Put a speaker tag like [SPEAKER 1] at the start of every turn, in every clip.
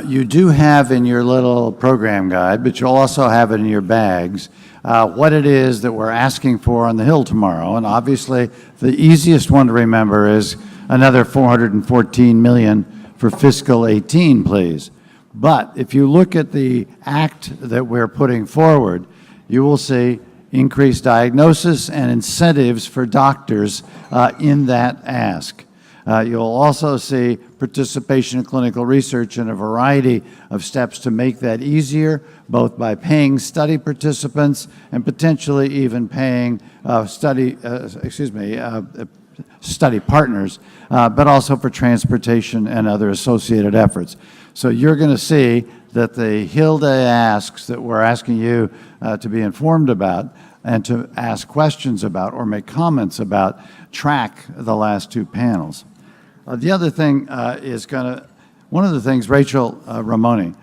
[SPEAKER 1] You do have in your little program guide, but you'll also have it in your bags, what it is that we're asking for on the Hill tomorrow. And obviously, the easiest one to remember is another $414 million for fiscal 18, please. But if you look at the act that we're putting forward, you will see increased diagnosis and incentives for doctors in that ask. You'll also see participation in clinical research and a variety of steps to make that easier, both by paying study participants and potentially even paying study partners, but also for transportation and other associated efforts. So you're going to see that the Hill Day asks that we're asking you to be informed about and to ask questions about or make comments about track the last two panels. The other thing is one of the things Rachel Ramoni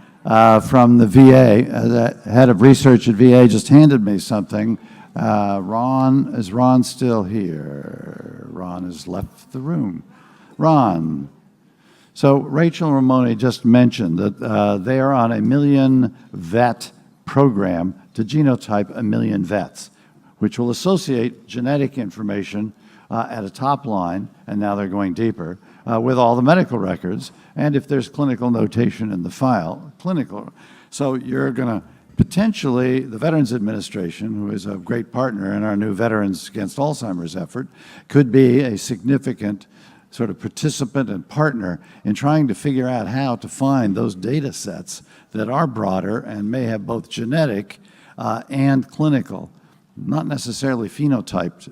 [SPEAKER 1] from the VA, the head of research at VA, just handed me something. Is Ron still here? Ron has left the room. Ron. So Rachel Ramoni just mentioned that they are on a 1 million vet program to genotype 1 million vets, which will associate genetic information at a top line, and now they're going deeper, with all the medical records, and if there's clinical notation in the file, clinical. So you're going to potentially, the Veterans Administration, who is a great partner in our new Veterans Against Alzheimer's effort, could be a significant sort of participant and partner in trying to figure out how to find those data sets that are broader and may have both genetic and clinical, not necessarily phenotyped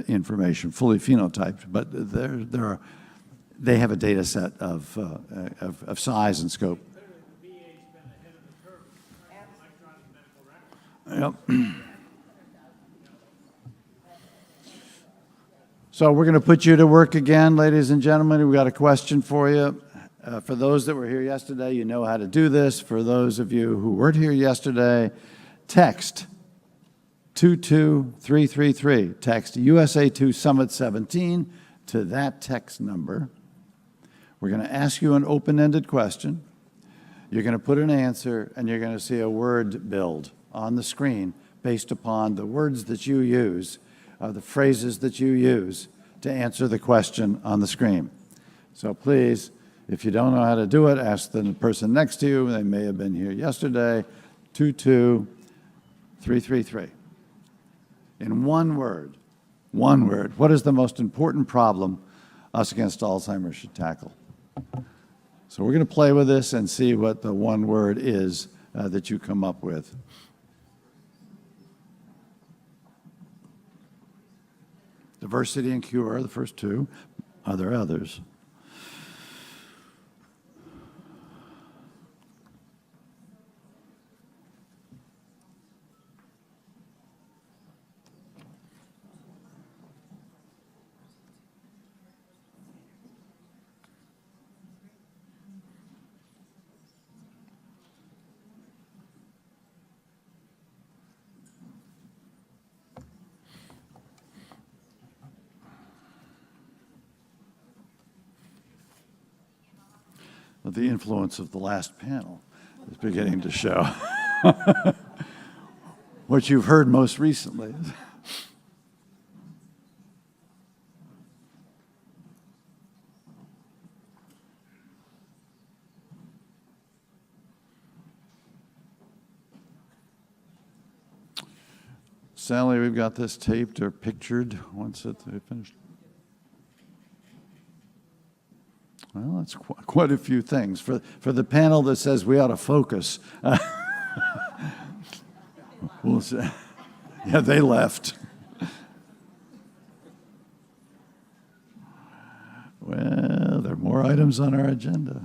[SPEAKER 1] information, fully phenotyped, but they have a data set of size and scope. Yep. So we're going to put you to work again, ladies and gentlemen. We've got a question for you. For those that were here yesterday, you know how to do this. For those of you who weren't here yesterday, text 22333. Text USA2 Summit 17 to that text number. We're going to ask you an open-ended question. You're going to put an answer, and you're going to see a word build on the screen based upon the words that you use, the phrases that you use to answer the question on the screen. So please, if you don't know how to do it, ask the person next to you. They may have been here yesterday. 22333. In one word, what is the most important problem Us Against Alzheimer's should tackle? So we're going to play with this and see what the one word is that you come up with. Diversity and cure, the first two. Are there others? The influence of the last panel is beginning to show. What you've heard most recently. Sally, we've got this taped or pictured once it's finished. Well, that's quite a few things. For the panel that says we ought to focus, we'll say, yeah, they left. Well, there are more items on our agenda.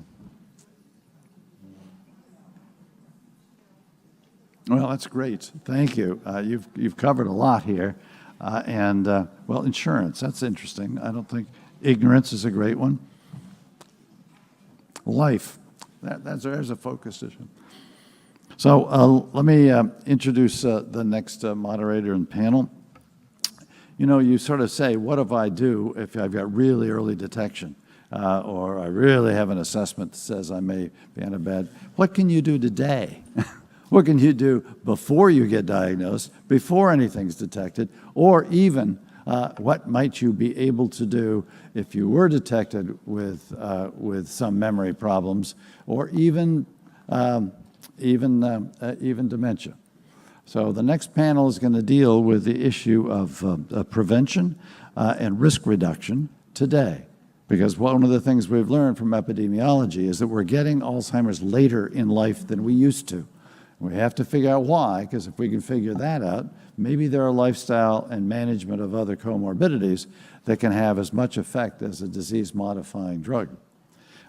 [SPEAKER 1] Well, that's great. Thank you. You've covered a lot here. Well, insurance, that's interesting. I don't think ignorance is a great one. Life, there's a focus issue. So let me introduce the next moderator and panel. You know, you sort of say, what if I do if I've got really early detection? or I really have an assessment that says I may be on a bed. What can you do today? What can you do before you get diagnosed, before anything's detected, or even what might you be able to do if you were detected with some memory problems, or even dementia? So the next panel is going to deal with the issue of prevention and risk reduction today. Because one of the things we've learned from epidemiology is that we're getting Alzheimer's later in life than we used to. We have to figure out why, because if we can figure that out, maybe there are lifestyle and management of other comorbidities that can have as much effect as a disease-modifying drug.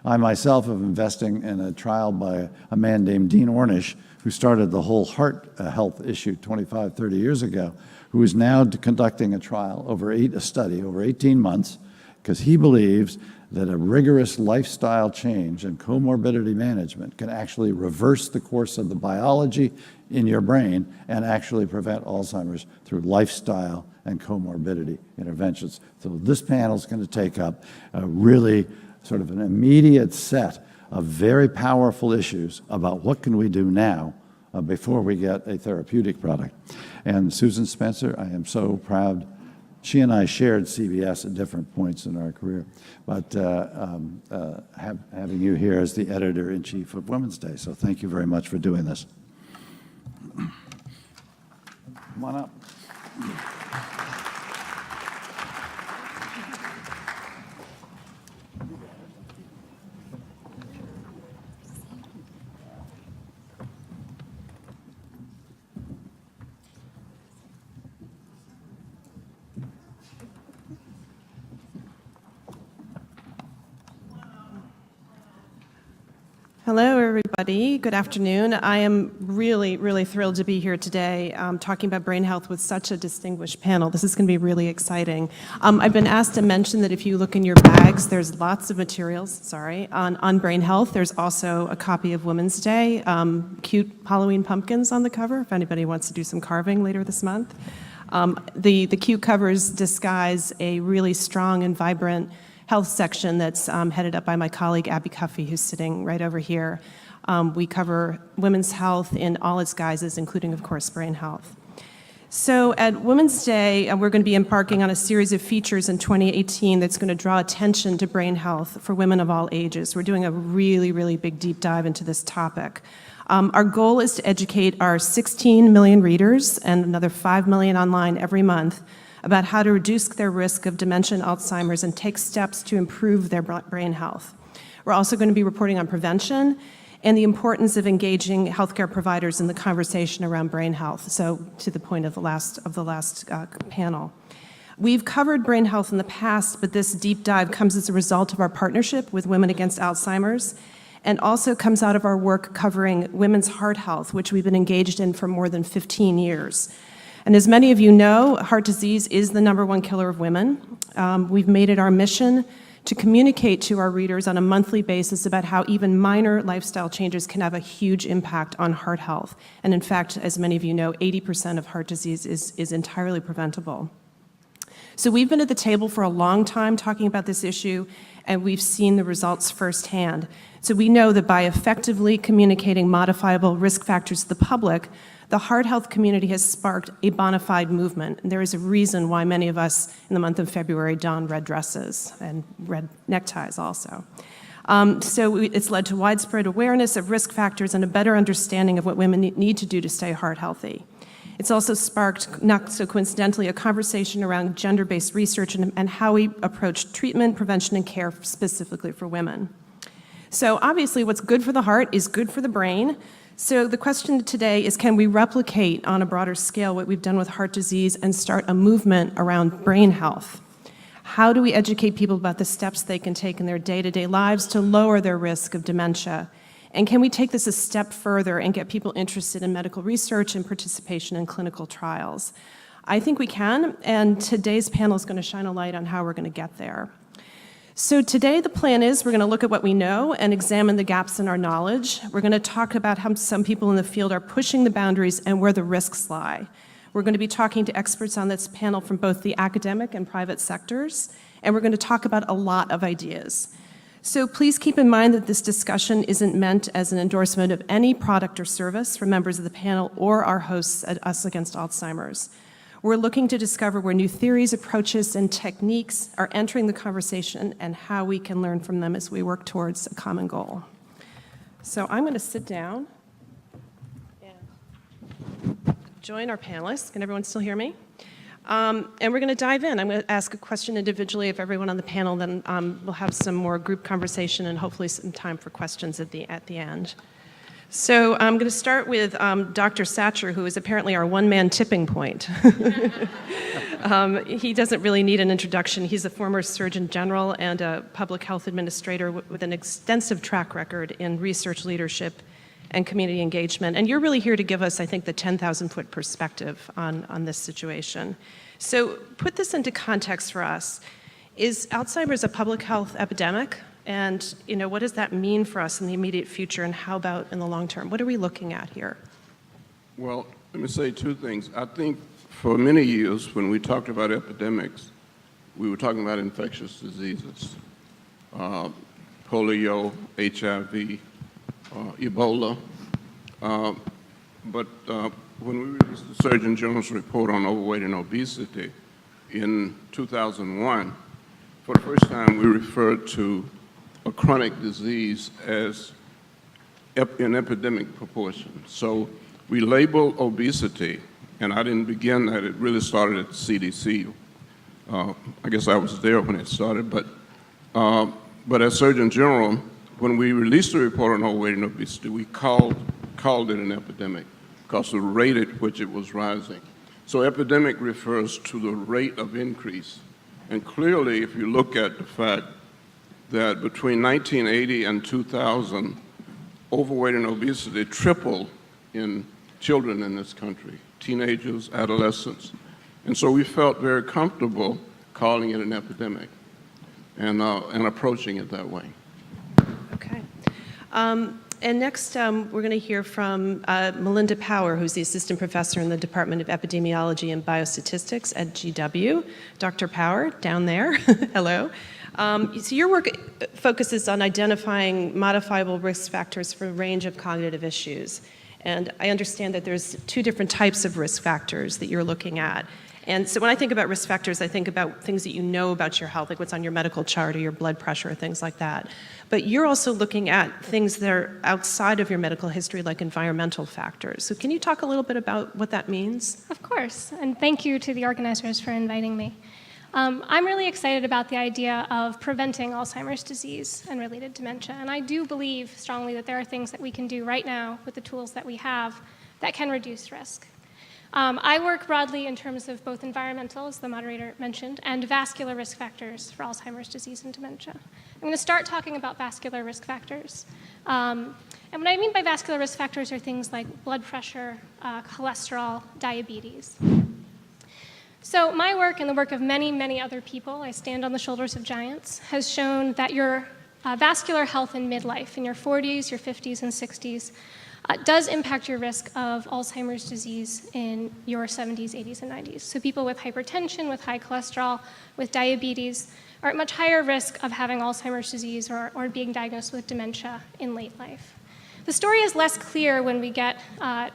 [SPEAKER 1] I myself am investing in a trial by a man named Dean Ornish, who started the whole heart health issue 25, 30 years ago, who is now conducting a trial a study over 18 months, because he believes that a rigorous lifestyle change and comorbidity management can actually reverse the course of the biology in your brain and actually prevent Alzheimer's through lifestyle and comorbidity interventions. So this panel is going to take up a really sort of an immediate set of very powerful issues about what can we do now before we get a therapeutic product. And Susan Spencer, I am so proud. She and I shared CBS at different points in our career, but having you here as the editor-in-chief of Women's Day, so thank you very much for doing this. Come on up.
[SPEAKER 2] Hello, everybody. Good afternoon. I am really, really thrilled to be here today talking about brain health with such a distinguished panel. This is going to be really exciting. I've been asked to mention that if you look in your bags, there's lots of materials, on brain health. There's also a copy of Women's Day, cute Halloween pumpkins on the cover, if anybody wants to do some carving later this month. The cute covers disguise a really strong and vibrant health section that's headed up by my colleague Abby Cuffey, who's sitting right over here. We cover women's health in all its guises, including, of course, brain health. So at Women's Day, we're going to be embarking on a series of features in 2018 that's going to draw attention to brain health for women of all ages. We're doing a really, really big deep dive into this topic. Our goal is to educate our 16 million readers and another 5 million online every month about how to reduce their risk of dementia and Alzheimer's and take steps to improve their brain health. We're also going to be reporting on prevention and the importance of engaging healthcare providers in the conversation around brain health, so to the point of the last panel. We've covered brain health in the past, but this deep dive comes as a result of our partnership with Women Against Alzheimer's and also comes out of our work covering women's heart health, which we've been engaged in for more than 15 years. And as many of you know, heart disease is the #1 killer of women. We've made it our mission to communicate to our readers on a monthly basis about how even minor lifestyle changes can have a huge impact on heart health. And in fact, as many of you know, 80% of heart disease is entirely preventable. So we've been at the table for a long time talking about this issue, and we've seen the results firsthand. So we know that by effectively communicating modifiable risk factors to the public, the heart health community has sparked a bona fide movement. And there is a reason why many of us in the month of February don red dresses and red neckties also. So it's led to widespread awareness of risk factors and a better understanding of what women need to do to stay heart healthy. It's also sparked, not so coincidentally, a conversation around gender-based research and how we approach treatment, prevention, and care specifically for women. So obviously what's good for the heart is good for the brain. So the question today is, can we replicate on a broader scale what we've done with heart disease and start a movement around brain health? How do we educate people about the steps they can take in their day-to-day lives to lower their risk of dementia? And can we take this a step further and get people interested in medical research and participation in clinical trials? I think we can, and today's panel is going to shine a light on how we're going to get there. So today the plan is we're going to look at what we know and examine the gaps in our knowledge. We're going to talk about how some people in the field are pushing the boundaries and where the risks lie. We're going to be talking to experts on this panel from both the academic and private sectors, and we're going to talk about a lot of ideas. So please keep in mind that this discussion isn't meant as an endorsement of any product or service from members of the panel or our hosts at Us Against Alzheimer's. We're looking to discover where new theories, approaches, and techniques are entering the conversation and how we can learn from them as we work towards a common goal. So I'm going to sit down and join our panelists. Can everyone still hear me? And we're going to dive in. I'm going to ask a question individually of everyone on the panel, then we'll have some more group conversation and hopefully some time for questions at the end. So I'm going to start with Dr. Satcher, who is apparently our one-man tipping point. He doesn't really need an introduction. He's a former Surgeon General and a public health administrator with an extensive track record in research leadership and community engagement. And you're really here to give us, I think, the 10,000-foot perspective on this situation. So put this into context for us. Is Alzheimer's a public health epidemic? And what does that mean for us in the immediate future, and how about in the long term? What are we looking at here?
[SPEAKER 3] Well, let me say two things. I think for many years, when we talked about epidemics, we were talking about infectious diseases, polio, HIV, Ebola. But when we released the Surgeon General's report on overweight and obesity in 2001, for the first time we referred to a chronic disease as in epidemic proportion. So we label obesity, and I didn't begin that. It really started at the CDC. I guess I was there when it started, but as Surgeon General, when we released the report on overweight and obesity, we called it an epidemic because of the rate at which it was rising. So epidemic refers to the rate of increase. And clearly, if you look at the fact that between 1980 and 2000, overweight and obesity tripled in children in this country, teenagers, adolescents. And so we felt very comfortable calling it an epidemic and approaching it that way.
[SPEAKER 2] Okay. And next, we're going to hear from Melinda Power, who's the assistant professor in the Department of Epidemiology and Biostatistics at GW. Dr. Power, down there, hello. So your work focuses on identifying modifiable risk factors for a range of cognitive issues. And I understand that there's two different types of risk factors that you're looking at. And so when I think about risk factors, I think about things that you know about your health, like what's on your medical chart or your blood pressure or things like that. But you're also looking at things that are outside of your medical history, like environmental factors. So can you talk a little bit about what that means?
[SPEAKER 4] Of course, and thank you to the organizers for inviting me. I'm really excited about the idea of preventing Alzheimer's disease and related dementia, and I do believe strongly that there are things that we can do right now with the tools that we have that can reduce risk. I work broadly in terms of both environmental, as the moderator mentioned, and vascular risk factors for Alzheimer's disease and dementia. I'm going to start talking about vascular risk factors. And what I mean by vascular risk factors are things like blood pressure, cholesterol, diabetes. So my work and the work of many, many other people, I stand on the shoulders of giants, has shown that your vascular health in midlife, in your 40s, your 50s, and 60s, does impact your risk of Alzheimer's disease in your 70s, 80s, and 90s. So people with hypertension, with high cholesterol, with diabetes are at much higher risk of having Alzheimer's disease or being diagnosed with dementia in late life. The story is less clear when we get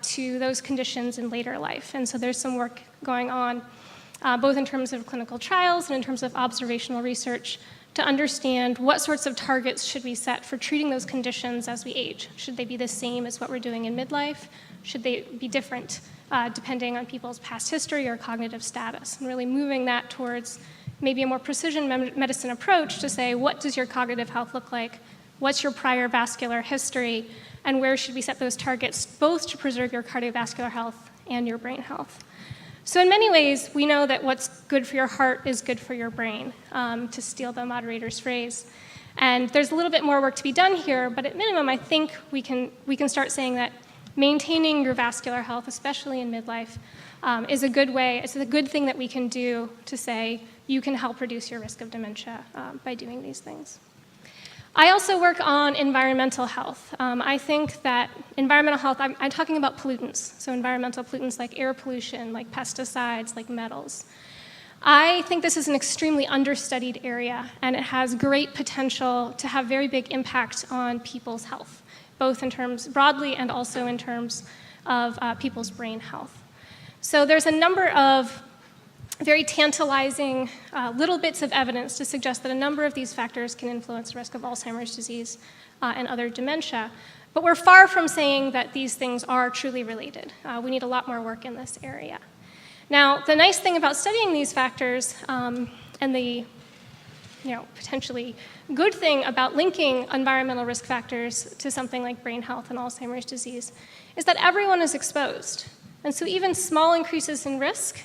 [SPEAKER 4] to those conditions in later life, and so there's some work going on both in terms of clinical trials and in terms of observational research to understand what sorts of targets should we set for treating those conditions as we age. Should they be the same as what we're doing in midlife? Should they be different depending on people's past history or cognitive status? And really moving that towards maybe a more precision medicine approach to say, what does your cognitive health look like? What's your prior vascular history? And where should we set those targets both to preserve your cardiovascular health and your brain health? So in many ways, we know that what's good for your heart is good for your brain, to steal the moderator's phrase. And there's a little bit more work to be done here, but at minimum, I think we can start saying that maintaining your vascular health, especially in midlife, is a good way, it's a good thing that we can do to say you can help reduce your risk of dementia by doing these things. I also work on environmental health. I think that environmental health, I'm talking about pollutants, so environmental pollutants like air pollution, like pesticides, like metals. I think this is an extremely understudied area, and it has great potential to have very big impact on people's health, both in terms broadly and also in terms of people's brain health. So there's a number of very tantalizing little bits of evidence to suggest that a number of these factors can influence the risk of Alzheimer's disease and other dementia. But we're far from saying that these things are truly related. We need a lot more work in this area. Now, the nice thing about studying these factors and the potentially good thing about linking environmental risk factors to something like brain health and Alzheimer's disease is that everyone is exposed. And so even small increases in risk,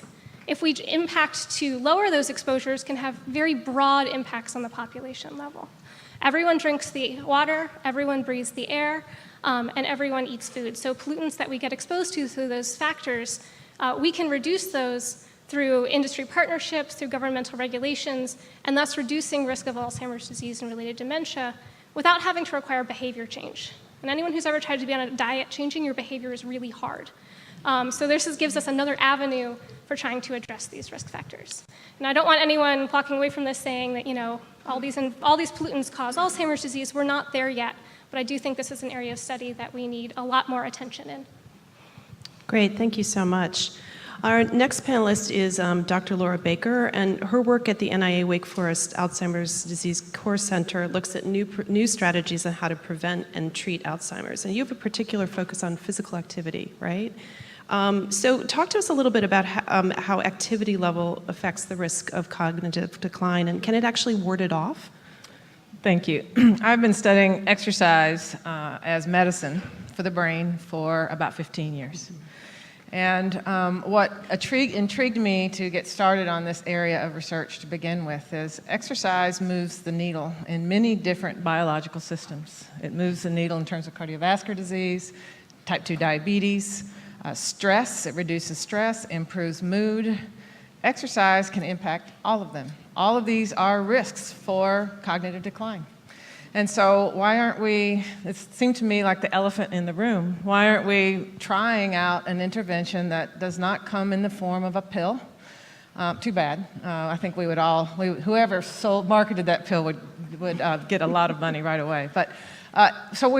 [SPEAKER 4] if we impact to lower those exposures, can have very broad impacts on the population level. Everyone drinks the water, everyone breathes the air, and everyone eats food. So pollutants that we get exposed to through those factors, we can reduce those through industry partnerships, through governmental regulations, and thus reducing risk of Alzheimer's disease and related dementia without having to require behavior change. And anyone who's ever tried to be on a diet, changing your behavior is really hard. So this gives us another avenue for trying to address these risk factors. And I don't want anyone walking away from this saying that, all these pollutants cause Alzheimer's disease. We're not there yet, but I do think this is an area of study that we need a lot more attention in.
[SPEAKER 2] Great, thank you so much. Our next panelist is Dr. Laura Baker, and her work at the NIA Wake Forest Alzheimer's Disease Core Center looks at new strategies on how to prevent and treat Alzheimer's. And you have a particular focus on physical activity, right? So talk to us a little bit about how activity level affects the risk of cognitive decline, and can it actually ward it off?
[SPEAKER 5] Thank you. I've been studying exercise as medicine for the brain for about 15 years. And what intrigued me to get started on this area of research to begin with is exercise moves the needle in many different biological systems. It moves the needle in terms of cardiovascular disease, type 2 diabetes, stress. It reduces stress, improves mood. Exercise can impact all of them. All of these are risks for cognitive decline. And so why aren't we, it seemed to me like the elephant in the room, why aren't we trying out an intervention that does not come in the form of a pill? Too bad. I think we would all, whoever marketed that pill would get a lot of money right away. But so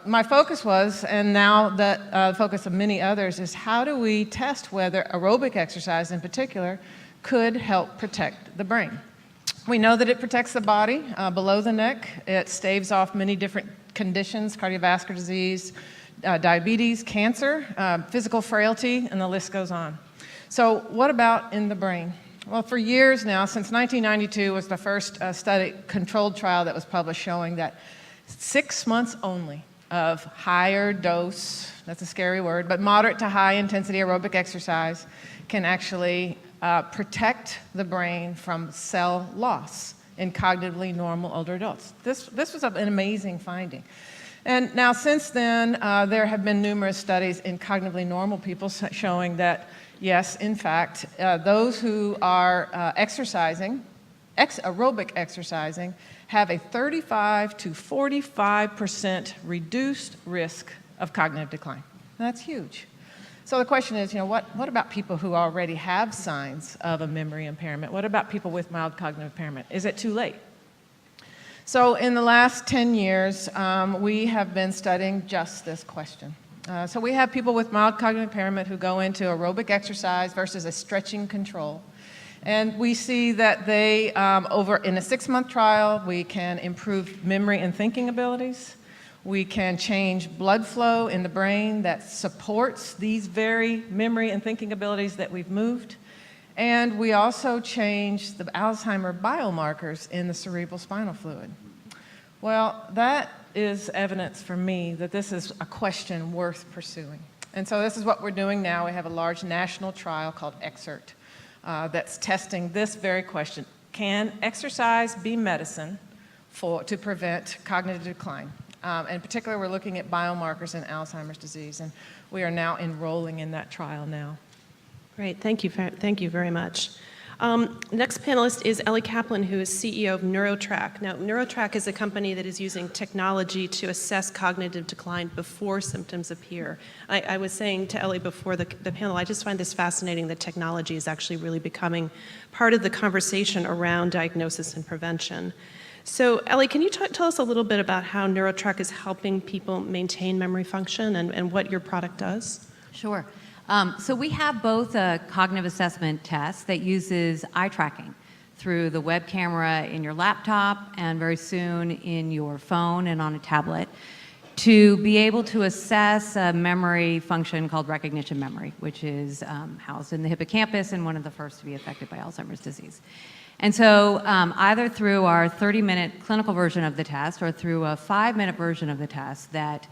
[SPEAKER 5] my focus was, and now that the focus of many others is, how do we test whether aerobic exercise in particular could help protect the brain? We know that it protects the body below the neck. It staves off many different conditions, cardiovascular disease, diabetes, cancer, physical frailty, and the list goes on. So what about in the brain? Well, for years now, since 1992 was the first controlled trial that was published showing that 6 months only of higher dose, that's a scary word, but moderate to high intensity aerobic exercise can actually protect the brain from cell loss in cognitively normal older adults. This was an amazing finding. And now since then, there have been numerous studies in cognitively normal people showing that, yes, in fact, those who are aerobic exercising, have a 35 to 45% reduced risk of cognitive decline. And that's huge. So the question is, what about people who already have signs of a memory impairment? What about people with mild cognitive impairment? Is it too late? So in the last 10 years, we have been studying just this question. So we have people with mild cognitive impairment who go into aerobic exercise versus a stretching control. And we see that they, in a 6-month trial, we can improve memory and thinking abilities. We can change blood flow in the brain that supports these very memory and thinking abilities that we've moved. And we also change the Alzheimer biomarkers in the cerebral spinal fluid. Well, that is evidence for me that this is a question worth pursuing. And so this is what we're doing now. We have a large national trial called EXERT that's testing this very question. Can exercise be medicine to prevent cognitive decline? In particular, we're looking at biomarkers in Alzheimer's disease, and we are now enrolling in that trial now.
[SPEAKER 2] Great, thank you very much. Next panelist is Ellie Kaplan, who is CEO of Neurotracker. Now, Neurotracker is a company that is using technology to assess cognitive decline before symptoms appear. I was saying to Ellie before the panel, I just find this fascinating that technology is actually really becoming part of the conversation around diagnosis and prevention. So, Ellie, can you tell us a little bit about how Neurotracker is helping people maintain memory function and what your product does?
[SPEAKER 6] Sure. So we have both a cognitive assessment test that uses eye tracking through the web camera in your laptop and very soon in your phone and on a tablet to be able to assess a memory function called recognition memory, which is housed in the hippocampus and one of the first to be affected by Alzheimer's disease. And so either through our 30-minute clinical version of the test or through a 5-minute version of the test that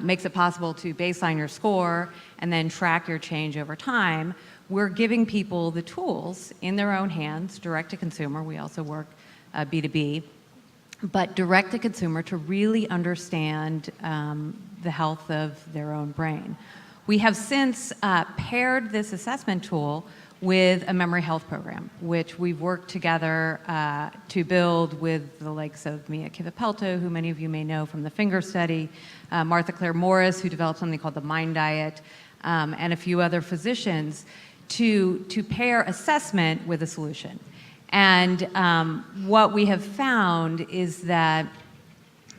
[SPEAKER 6] makes it possible to baseline your score and then track your change over time, we're giving people the tools in their own hands, direct to consumer. We also work B2B, but direct to consumer to really understand the health of their own brain. We have since paired this assessment tool with a memory health program, which we've worked together to build with the likes of Mia Kivipelto, who many of you may know from the Finger Study, Martha Claire Morris, who developed something called the Mind Diet, and a few other physicians to pair assessment with a solution. And what we have found is that,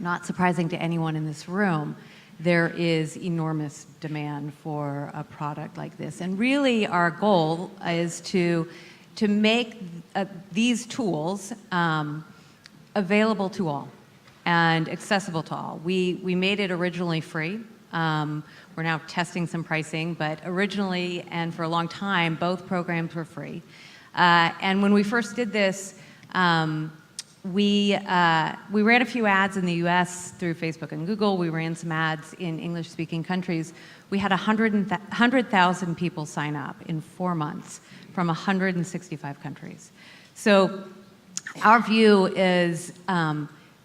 [SPEAKER 6] not surprising to anyone in this room, there is enormous demand for a product like this. And really our goal is to make these tools available to all and accessible to all. We made it originally free. We're now testing some pricing, but originally and for a long time, both programs were free. And when we first did this, we ran a few ads in the US through Facebook and Google. We ran some ads in English-speaking countries. We had 100,000 people sign up in 4 months from 165 countries. So our view is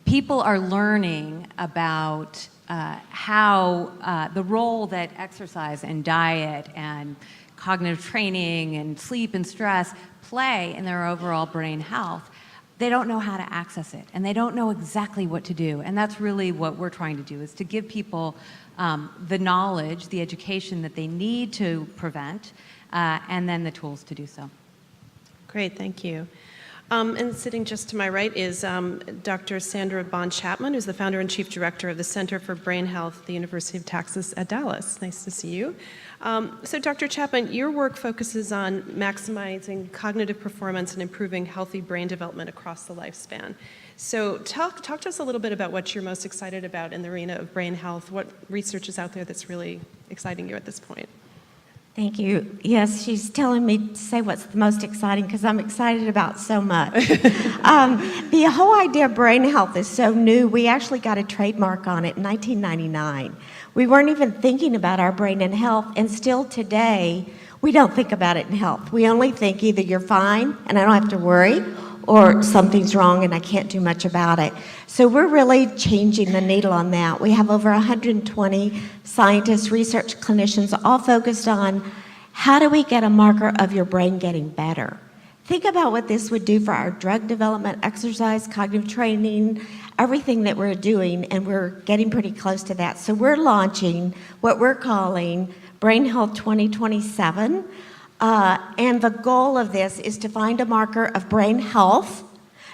[SPEAKER 6] people are learning about how the role that exercise and diet and cognitive training and sleep and stress play in their overall brain health. They don't know how to access it, and they don't know exactly what to do. And that's really what we're trying to do, is to give people the knowledge, the education that they need to prevent, and then the tools to do so.
[SPEAKER 2] Great, thank you. And sitting just to my right is Dr. Sandra Bond-Chapman, who's the founder and chief director of the Center for Brain Health at the University of Texas at Dallas. Nice to see you. So Dr. Chapman, your work focuses on maximizing cognitive performance and improving healthy brain development across the lifespan. So talk to us a little bit about what you're most excited about in the arena of brain health. What research is out there that's really exciting you at this point?
[SPEAKER 7] Thank you. Yes, she's telling me to say what's the most exciting because I'm excited about so much. The whole idea of brain health is so new. We actually got a trademark on it in 1999. We weren't even thinking about our brain and health, and still today, we don't think about it in health. We only think either you're fine and I don't have to worry, or something's wrong and I can't do much about it. So we're really changing the needle on that. We have over 120 scientists, research clinicians, all focused on how do we get a marker of your brain getting better. Think about what this would do for our drug development, exercise, cognitive training, everything that we're doing, and we're getting pretty close to that. So we're launching what we're calling Brain Health 2027. And the goal of this is to find a marker of brain health.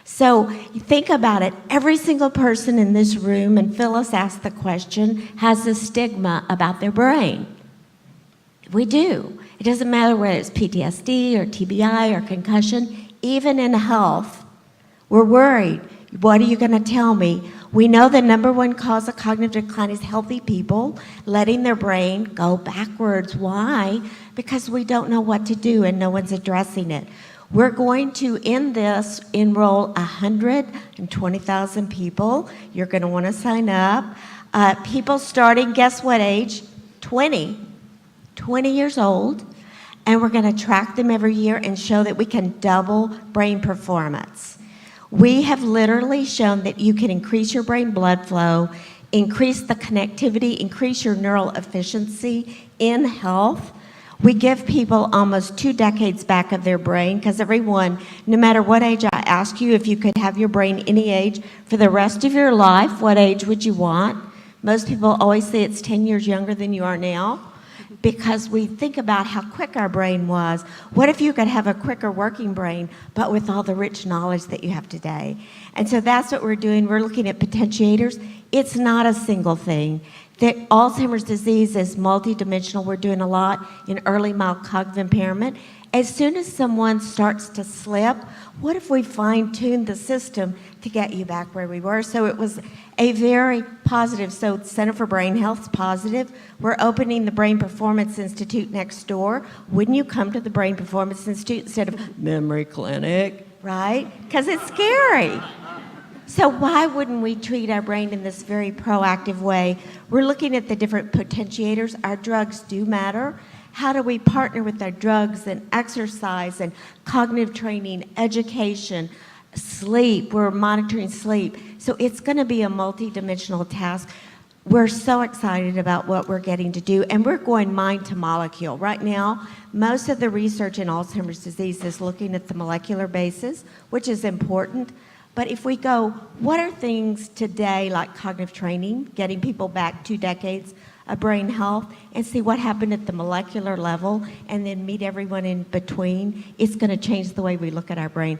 [SPEAKER 7] So you think about it, every single person in this room, and Phyllis asked the question, has a stigma about their brain. We do. It doesn't matter whether it's PTSD or TBI or concussion. Even in health, we're worried. What are you going to tell me? We know the number one cause of cognitive decline is healthy people letting their brain go backwards. Why? Because we don't know what to do and no one's addressing it. We're going to, in this, enroll 120,000 people. You're going to want to sign up. People starting, guess what age? 20 years old. And we're going to track them every year and show that we can double brain performance. We have literally shown that you can increase your brain blood flow, increase the connectivity, increase your neural efficiency in health. We give people almost 2 decades back of their brain, because everyone, no matter what age I ask you, if you could have your brain any age for the rest of your life, what age would you want? Most people always say it's 10 years younger than you are now, because we think about how quick our brain was. What if you could have a quicker working brain, but with all the rich knowledge that you have today? And so that's what we're doing. We're looking at potentiators. It's not a single thing. That Alzheimer's disease is multidimensional. We're doing a lot in early mild cognitive impairment. As soon as someone starts to slip, what if we fine-tune the system to get you back where we were? So it was a very positive. So Center for Brain Health's positive. We're opening the Brain Performance Institute next door. Wouldn't you come to the Brain Performance Institute instead of memory clinic, right? Because it's scary. So why wouldn't we treat our brain in this very proactive way? We're looking at the different potentiators. Our drugs do matter. How do we partner with our drugs and exercise and cognitive training, education, sleep? We're monitoring sleep. So it's going to be a multidimensional task. We're so excited about what we're getting to do, and we're going mind to molecule. Right now, most of the research in Alzheimer's disease is looking at the molecular basis, which is important. But if we go, what are things today like cognitive training, getting people back 2 decades of brain health, and see what happened at the molecular level, and then meet everyone in between, it's going to change the way we look at our brain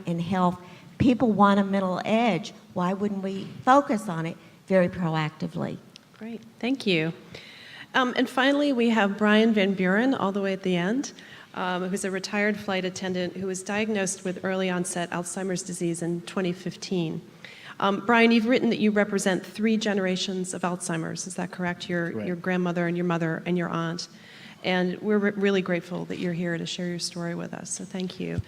[SPEAKER 7] and health. People want a middle edge. Why wouldn't we focus on it very proactively?
[SPEAKER 2] Great, thank you. And finally, we have Brian Van Buren, all the way at the end, who's a retired flight attendant who was diagnosed with early onset Alzheimer's disease in 2015. Brian, you've written that you represent 3 generations of Alzheimer's. Is that correct? Your grandmother and your mother and your aunt. And we're really grateful that you're here to share your story with us, so thank you.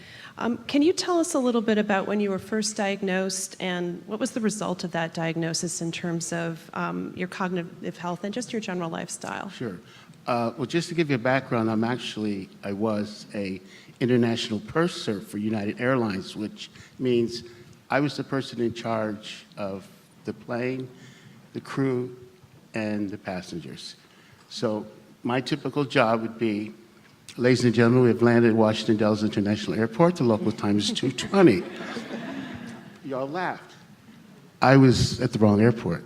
[SPEAKER 2] Can you tell us a little bit about when you were first diagnosed and what was the result of that diagnosis in terms of your cognitive health and just your general lifestyle?
[SPEAKER 8] Sure. Well, just to give you a background, I was a international purser for United Airlines, which means I was the person in charge of the plane, the crew, and the passengers. So my typical job would be, ladies and gentlemen, we have landed at Washington Dulles International Airport. The local time is 2:20. Y'all laughed. I was at the wrong airport.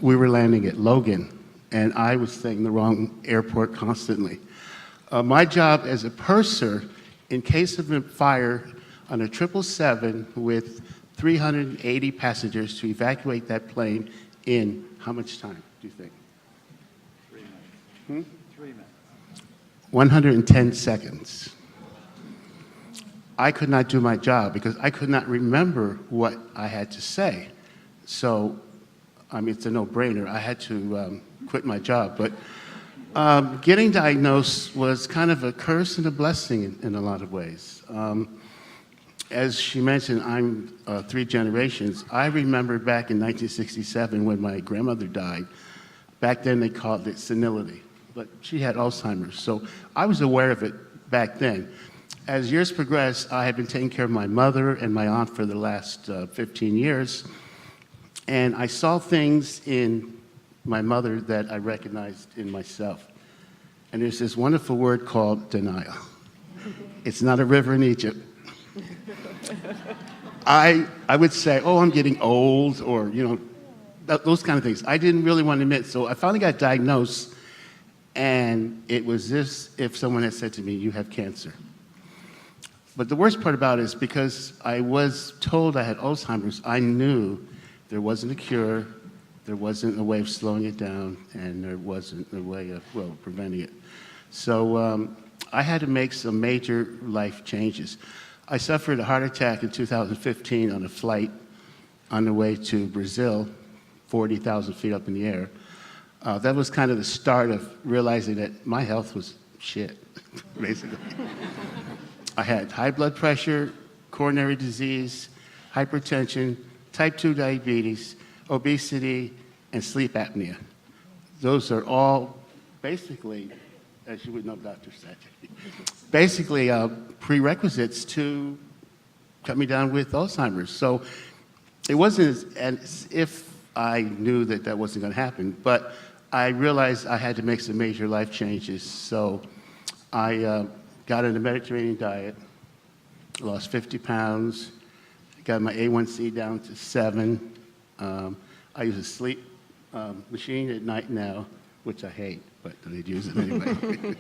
[SPEAKER 8] We were landing at Logan, and I was saying the wrong airport constantly. My job as a purser, in case of a fire on a 777 with 380 passengers, to evacuate that plane in how much time, do you think?
[SPEAKER 1] 3 minutes. 3 minutes.
[SPEAKER 8] 110 seconds. I could not do my job because I could not remember what I had to say. So, I mean, it's a no-brainer. I had to quit my job. But getting diagnosed was kind of a curse and a blessing in a lot of ways. As she mentioned, I'm 3 generations. I remember back in 1967 when my grandmother died. Back then they called it senility, but she had Alzheimer's. So I was aware of it back then. As years progressed, I had been taking care of my mother and my aunt for the last 15 years. And I saw things in my mother that I recognized in myself. And there's this wonderful word called denial. It's not a river in Egypt. I would say, oh, I'm getting old, or, you know, those kind of things. I didn't really want to admit. So I finally got diagnosed, and it was as if someone had said to me, you have cancer. But the worst part about it is because I was told I had Alzheimer's, I knew there wasn't a cure, there wasn't a way of slowing it down, and there wasn't a way of, well, preventing it. So I had to make some major life changes. I suffered a heart attack in 2015 on a flight on the way to Brazil, 40,000 feet up in the air. That was kind of the start of realizing that my health was shit, basically. I had high blood pressure, coronary disease, hypertension, type 2 diabetes, obesity, and sleep apnea. Those are all basically, as you would know, Dr. Satcher, basically prerequisites to cut me down with Alzheimer's. So it wasn't as if I knew that that wasn't going to happen, but I realized I had to make some major life changes. So I got on a Mediterranean diet, lost 50 pounds, got my A1C down to 7. I use a sleep machine at night now, which I hate, but I need to use it anyway.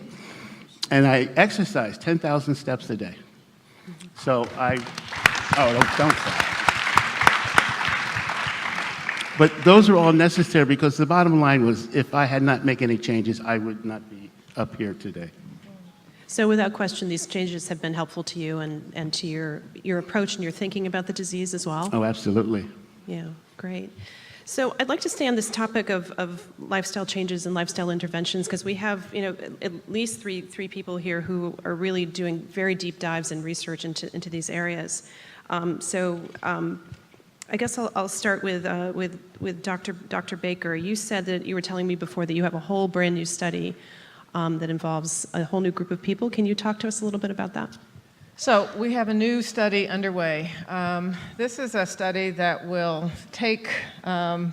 [SPEAKER 8] And I exercise 10,000 steps a day. So don't stop. But those are all necessary because the bottom line was if I had not made any changes, I would not be up here today.
[SPEAKER 2] So without question, these changes have been helpful to you and to your approach and your thinking about the disease as well?
[SPEAKER 8] Oh, absolutely.
[SPEAKER 2] Yeah, great. So I'd like to stay on this topic of lifestyle changes and lifestyle interventions because we have, at least three people here who are really doing very deep dives and research into these areas. I guess I'll start with Dr. Baker. You said that you were telling me before that you have a whole brand new study that involves a whole new group of people. Can you talk to us a little bit about that?
[SPEAKER 5] So we have a new study underway. This is a study that will take kind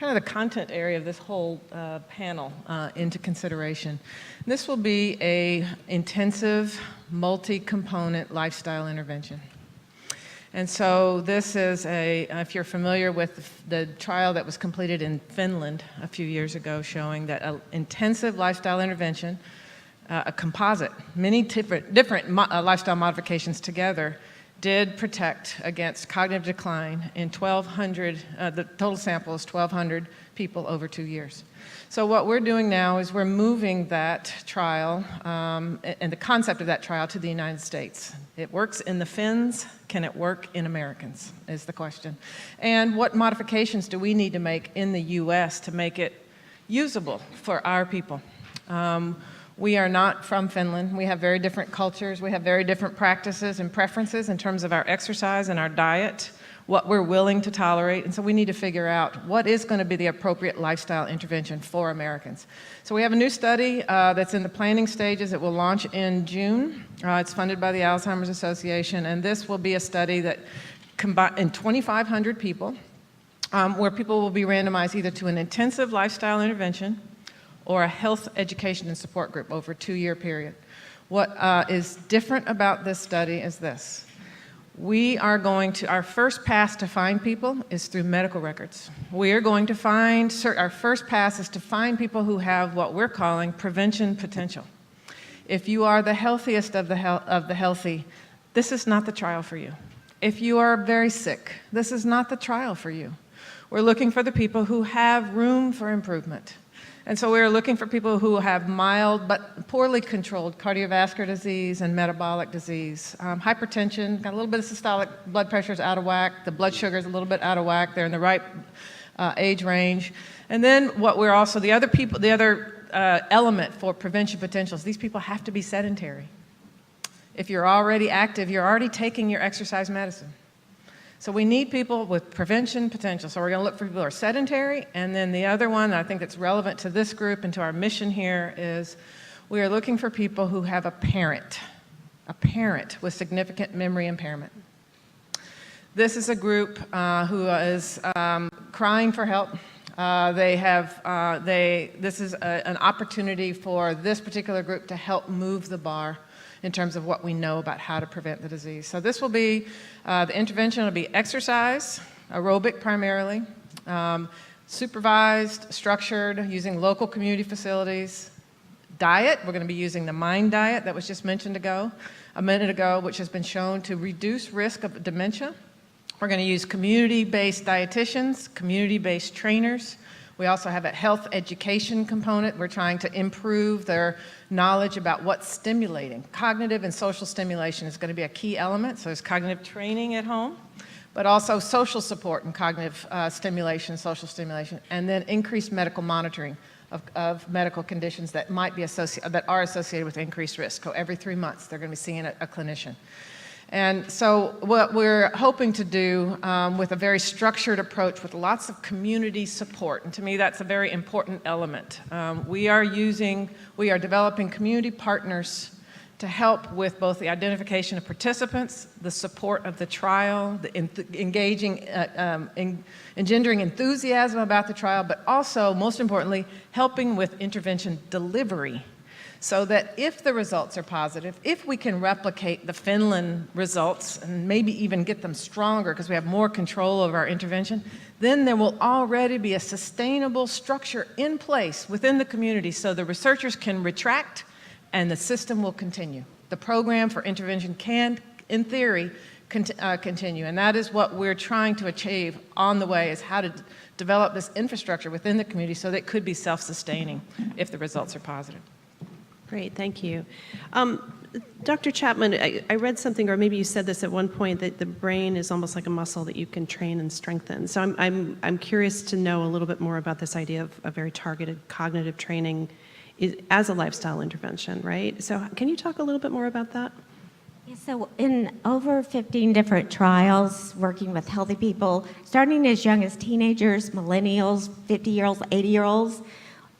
[SPEAKER 5] of the content area of this whole panel into consideration. This will be an intensive, multi-component lifestyle intervention. And so this is if you're familiar with the trial that was completed in Finland a few years ago showing that an intensive lifestyle intervention, a composite, many different lifestyle modifications together did protect against cognitive decline in 1,200, the total sample is 1,200 people over 2 years. So what we're doing now is we're moving that trial and the concept of that trial to the United States. It works in the Finns. Can it work in Americans is the question. And what modifications do we need to make in the US to make it usable for our people? We are not from Finland. We have very different cultures. We have very different practices and preferences in terms of our exercise and our diet, what we're willing to tolerate. And so we need to figure out what is going to be the appropriate lifestyle intervention for Americans. So we have a new study that's in the planning stages. It will launch in June. It's funded by the Alzheimer's Association. And this will be a study that in 2,500 people, where people will be randomized either to an intensive lifestyle intervention or a health education and support group over a 2-year period. What is different about this study is this. Our first pass to find people is through medical records. We are going to our first pass is to find people who have what we're calling prevention potential. If you are the healthiest of the healthy, this is not the trial for you. If you are very sick, this is not the trial for you. We're looking for the people who have room for improvement. And so we're looking for people who have mild but poorly controlled cardiovascular disease and metabolic disease. Hypertension, got a little bit of systolic blood pressure is out of whack. The blood sugar is a little bit out of whack. They're in the right age range. And then what we're also, the other element for prevention potentials, these people have to be sedentary. If you're already active, you're already taking your exercise medicine. So we need people with prevention potential. So we're going to look for people who are sedentary. And then the other one I think that's relevant to this group and to our mission here is we are looking for people who have a parent with significant memory impairment. This is a group who is crying for help. This is an opportunity for this particular group to help move the bar in terms of what we know about how to prevent the disease. So this will be, the intervention will be exercise, aerobic primarily, supervised, structured, using local community facilities. Diet, we're going to be using the MIND diet that was just mentioned a minute ago, which has been shown to reduce risk of dementia. We're going to use community-based dietitians, community-based trainers. We also have a health education component. We're trying to improve their knowledge about what's stimulating. Cognitive and social stimulation is going to be a key element. So there's cognitive training at home, but also social support and cognitive stimulation, social stimulation, and then increased medical monitoring of medical conditions that are associated with increased risk. So every 3 months, they're going to be seeing a clinician. And so what we're hoping to do with a very structured approach with lots of community support, and to me that's a very important element. We are developing community partners to help with both the identification of participants, the support of the trial, the engendering enthusiasm about the trial, but also, most importantly, helping with intervention delivery, so that if the results are positive, if we can replicate the Finland results and maybe even get them stronger because we have more control over our intervention, then there will already be a sustainable structure in place within the community so the researchers can retract and the system will continue. The program for intervention can, in theory, continue, and that is what we're trying to achieve on the way, is how to develop this infrastructure within the community so that it could be self-sustaining if the results are positive.
[SPEAKER 2] Great, thank you. Dr. Chapman, I read something, or maybe you said this at one point, that the brain is almost like a muscle that you can train and strengthen. So I'm curious to know a little bit more about this idea of a very targeted cognitive training as a lifestyle intervention, right? So can you talk a little bit more about that?
[SPEAKER 7] Yeah, so in over 15 different trials working with healthy people, starting as young as teenagers, millennials, 50-year-olds, 80-year-olds,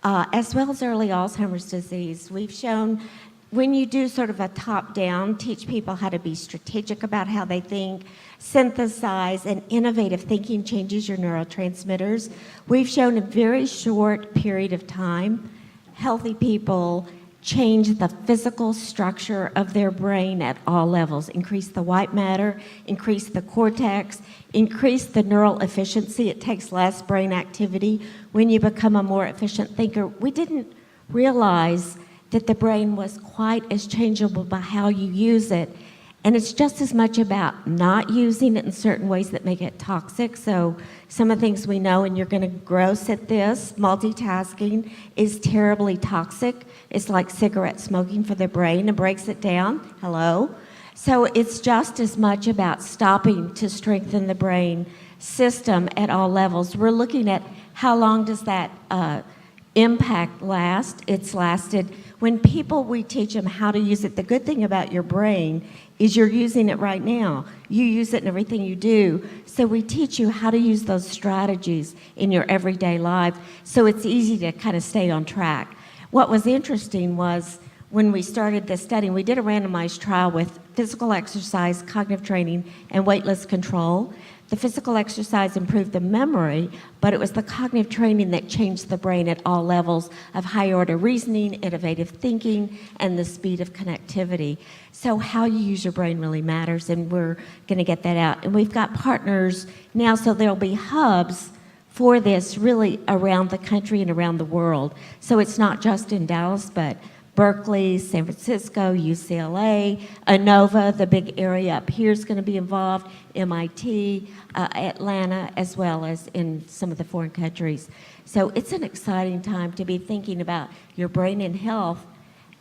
[SPEAKER 7] as well as early Alzheimer's disease, we've shown when you do sort of a top-down, teach people how to be strategic about how they think, synthesize, and innovative thinking changes your neurotransmitters. We've shown in a very short period of time, healthy people change the physical structure of their brain at all levels, increase the white matter, increase the cortex, increase the neural efficiency. It takes less brain activity when you become a more efficient thinker. We didn't realize that the brain was quite as changeable by how you use it. And it's just as much about not using it in certain ways that make it toxic. So some of the things we know, and you're going to gross at this, multitasking is terribly toxic. It's like cigarette smoking for the brain. It breaks it down. Hello? So it's just as much about stopping to strengthen the brain system at all levels. We're looking at how long does that impact last. It's lasted. When people, we teach them how to use it. The good thing about your brain is you're using it right now. You use it in everything you do. So we teach you how to use those strategies in your everyday life so it's easy to kind of stay on track. What was interesting was when we started this study, we did a randomized trial with physical exercise, cognitive training, and weightless control. The physical exercise improved the memory, but it was the cognitive training that changed the brain at all levels of higher order reasoning, innovative thinking, and the speed of connectivity. So how you use your brain really matters, and we're going to get that out. And we've got partners now, so there'll be hubs for this really around the country and around the world. So it's not just in Dallas, but Berkeley, San Francisco, UCLA, ANOVA, the big area up here is going to be involved, MIT, Atlanta, as well as in some of the foreign countries. So it's an exciting time to be thinking about your brain and health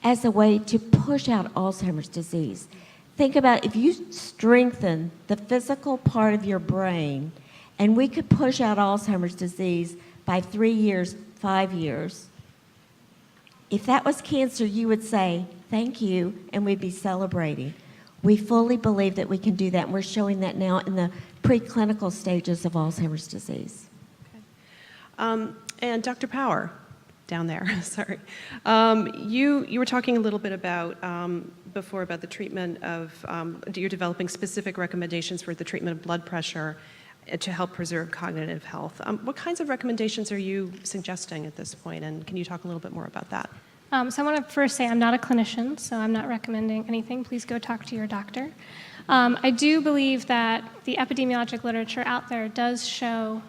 [SPEAKER 7] as a way to push out Alzheimer's disease. Think about if you strengthen the physical part of your brain, and we could push out Alzheimer's disease by 3 years, 5 years. If that was cancer, you would say, thank you, and we'd be celebrating. We fully believe that we can do that, and we're showing that now in the preclinical stages of Alzheimer's disease.
[SPEAKER 2] Okay. And Dr. Power, down there, sorry. You were talking a little bit about, before, about the treatment of, you're developing specific recommendations for the treatment of blood pressure to help preserve cognitive health. What kinds of recommendations are you suggesting at this point, and can you talk a little bit more about that?
[SPEAKER 4] So I want to first say I'm not a clinician, so I'm not recommending anything. Please go talk to your doctor. I do believe that the epidemiologic literature out there does show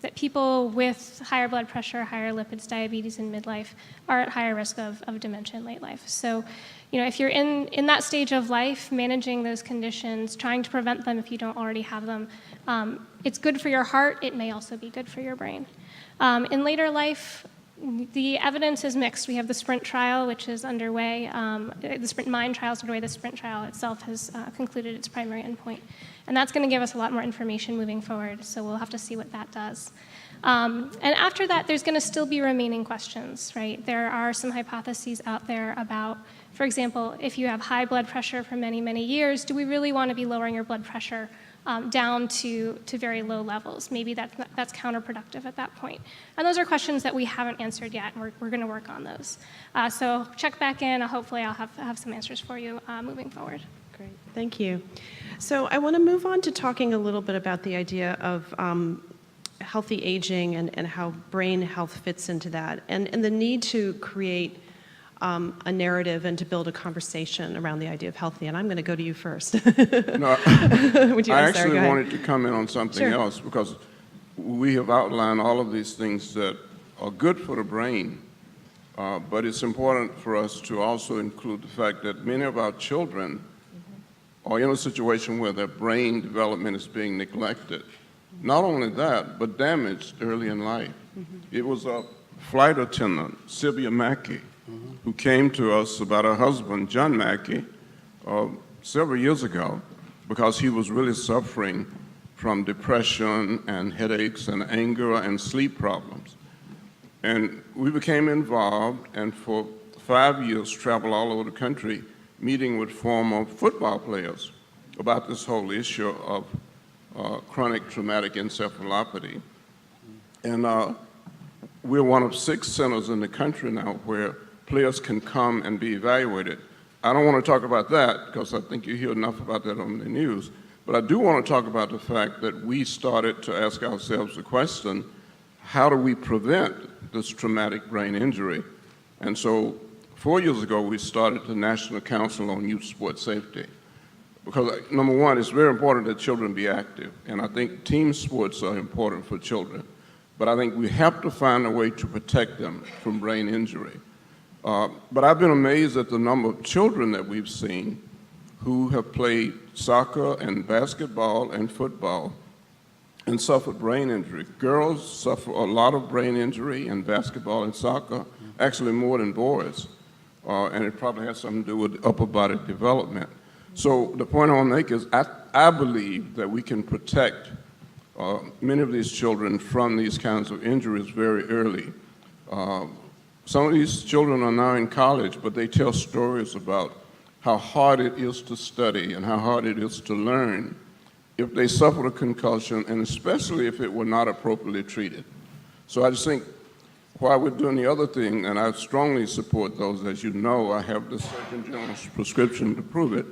[SPEAKER 4] that people with higher blood pressure, higher lipids, diabetes in midlife are at higher risk of dementia in late life. So, you know, if you're in that stage of life, managing those conditions, trying to prevent them if you don't already have them, it's good for your heart. It may also be good for your brain. In later life, the evidence is mixed. We have the SPRINT trial, which is underway. The SPRINT Mind trial is underway. The SPRINT trial itself has concluded its primary endpoint. And that's going to give us a lot more information moving forward, so we'll have to see what that does. And after that, there's going to still be remaining questions, right? There are some hypotheses out there about, for example, if you have high blood pressure for many, many years, do we really want to be lowering your blood pressure down to very low levels. Maybe that's counterproductive at that point. And those are questions that we haven't answered yet, and we're going to work on those. So check back in. Hopefully I'll have some answers for you moving forward.
[SPEAKER 2] Great, thank you. So I want to move on to talking a little bit about the idea of healthy aging and how brain health fits into that, and the need to create a narrative and to build a conversation around the idea of healthy. And I'm going to go to you first.
[SPEAKER 3] No,
[SPEAKER 2] Would you,
[SPEAKER 3] I
[SPEAKER 2] I'm sorry,
[SPEAKER 3] actually
[SPEAKER 2] go ahead.
[SPEAKER 3] wanted to comment on something
[SPEAKER 2] Sure.
[SPEAKER 3] else, because we have outlined all of these things that are good for the brain, but it's important for us to also include the fact that many of our children are in a situation where their brain development is being neglected. Not only that, but damaged early in life. It was a flight attendant, Sylvia Mackey, who came to us about her husband, John Mackey, several years ago, because he was really suffering from depression and headaches and anger and sleep problems. And we became involved, and for 5 years traveled all over the country meeting with former football players about this whole issue of chronic traumatic encephalopathy. And we're one of 6 centers in the country now where players can come and be evaluated. I don't want to talk about that because I think you hear enough about that on the news, but I do want to talk about the fact that we started to ask ourselves the question, how do we prevent this traumatic brain injury? And so 4 years ago, we started the National Council on Youth Sports Safety. Because number one, it's very important that children be active, and I think team sports are important for children. But I think we have to find a way to protect them from brain injury. But I've been amazed at the number of children that we've seen who have played soccer and basketball and football and suffered brain injury. Girls suffer a lot of brain injury in basketball and soccer, actually more than boys. And it probably has something to do with upper body development. So the point I want to make is I believe that we can protect many of these children from these kinds of injuries very early. Some of these children are now in college, but they tell stories about how hard it is to study and how hard it is to learn if they suffered a concussion, and especially if it were not appropriately treated. So I just think while we're doing the other thing, and I strongly support those, as you know, I have the Surgeon General's prescription to prove it,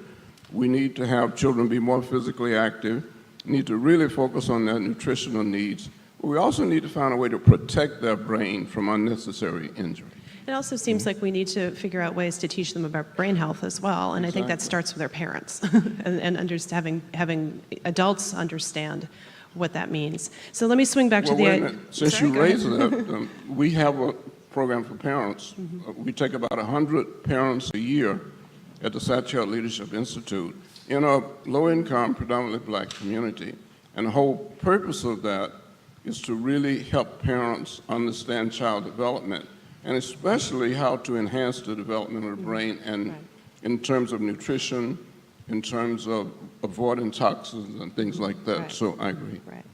[SPEAKER 3] we need to have children be more physically active, need to really focus on their nutritional needs. But we also need to find a way to protect their brain from unnecessary injury.
[SPEAKER 2] It also seems like we need to figure out ways to teach them about brain health as well, and I think that starts with their parents and having adults understand what that means. So let me swing back to the...
[SPEAKER 3] Wait a minute. Since
[SPEAKER 2] Sorry,
[SPEAKER 3] you
[SPEAKER 2] go ahead.
[SPEAKER 3] raised that, we have a program for parents. We take about 100 parents a year at the Satcher Leadership Institute in a low-income, predominantly black community. And the whole purpose of that is to really help parents understand child development, and especially how to enhance the development of the brain, and in terms of nutrition, in terms of avoiding toxins and things like that.
[SPEAKER 2] Right.
[SPEAKER 3] So I agree.
[SPEAKER 2] Right.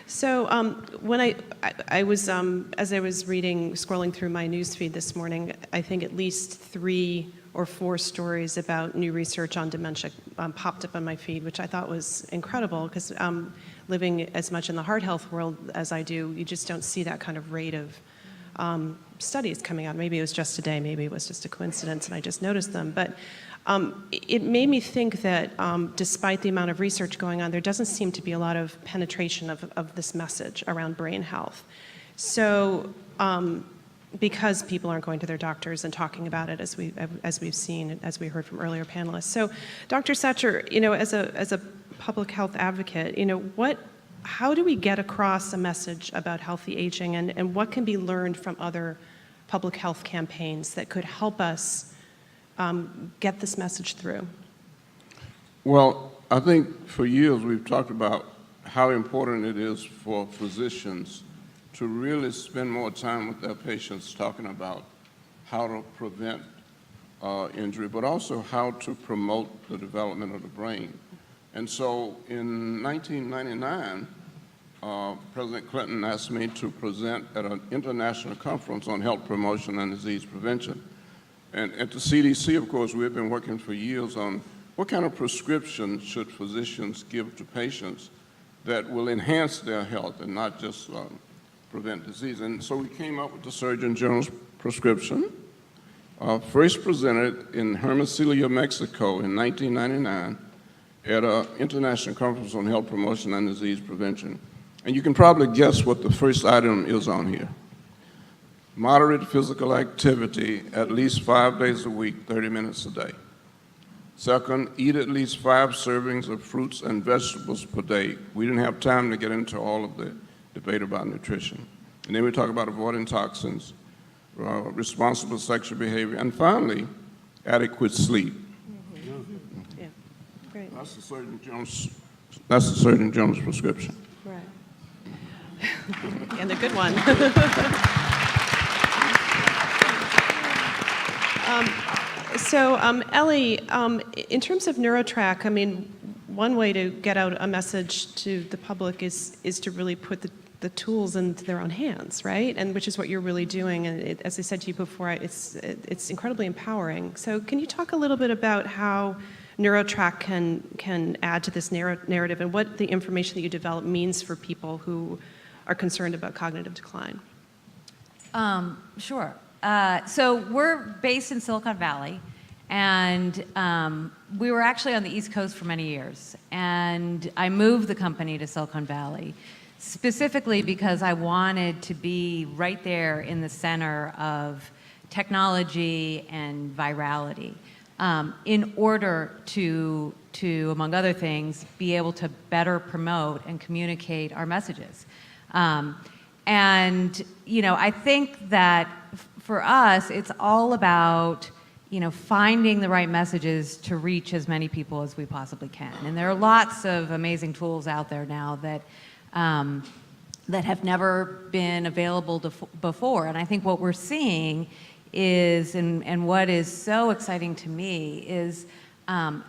[SPEAKER 2] So when I was, as I was scrolling through my news feed this morning, I think at least 3 or 4 stories about new research on dementia popped up on my feed, which I thought was incredible, because living as much in the heart health world as I do, you just don't see that kind of rate of studies coming out. Maybe it was just today, maybe it was just a coincidence and I just noticed them. But it made me think that despite the amount of research going on, there doesn't seem to be a lot of penetration of this message around brain health. So because people aren't going to their doctors and talking about it, as we've seen, as we heard from earlier panelists. So Dr. Satcher, as a public health advocate, how do we get across a message about healthy aging, and what can be learned from other public health campaigns that could help us get this message through?
[SPEAKER 3] Well, I think for years we've talked about how important it is for physicians to really spend more time with their patients talking about how to prevent injury, but also how to promote the development of the brain. And so in 1999, President Clinton asked me to present at an international conference on health promotion and disease prevention. And at the CDC, of course, we've been working for years on what kind of prescriptions should physicians give to patients that will enhance their health and not just prevent disease? And so we came up with the Surgeon General's prescription, first presented in Hermosillo, Mexico in 1999 at an international conference on health promotion and disease prevention. And you can probably guess what the first item is on here. Moderate physical activity at least 5 days a week, 30 minutes a day. Second, eat at least 5 servings of fruits and vegetables per day. We didn't have time to get into all of the debate about nutrition. And then we talk about avoiding toxins, responsible sexual behavior, and finally, adequate sleep.
[SPEAKER 2] Yeah, great.
[SPEAKER 3] That's the Surgeon General's prescription.
[SPEAKER 2] Right. And a good one. Ellie, in terms of Neurotrack, I mean, one way to get out a message to the public is to really put the tools into their own hands, right? And which is what you're really doing. And as I said to you before, it's incredibly empowering. So can you talk a little bit about how Neurotrack can add to this narrative and what the information that you develop means for people who are concerned about cognitive decline?
[SPEAKER 6] Sure. So we're based in Silicon Valley, and we were actually on the East Coast for many years. And I moved the company to Silicon Valley specifically because I wanted to be right there in the center of technology and virality in order to, among other things, be able to better promote and communicate our messages. And, you know, I think that for us, it's all about, you know, finding the right messages to reach as many people as we possibly can. And there are lots of amazing tools out there now that that have never been available before. And I think what we're seeing is, and what is so exciting to me is that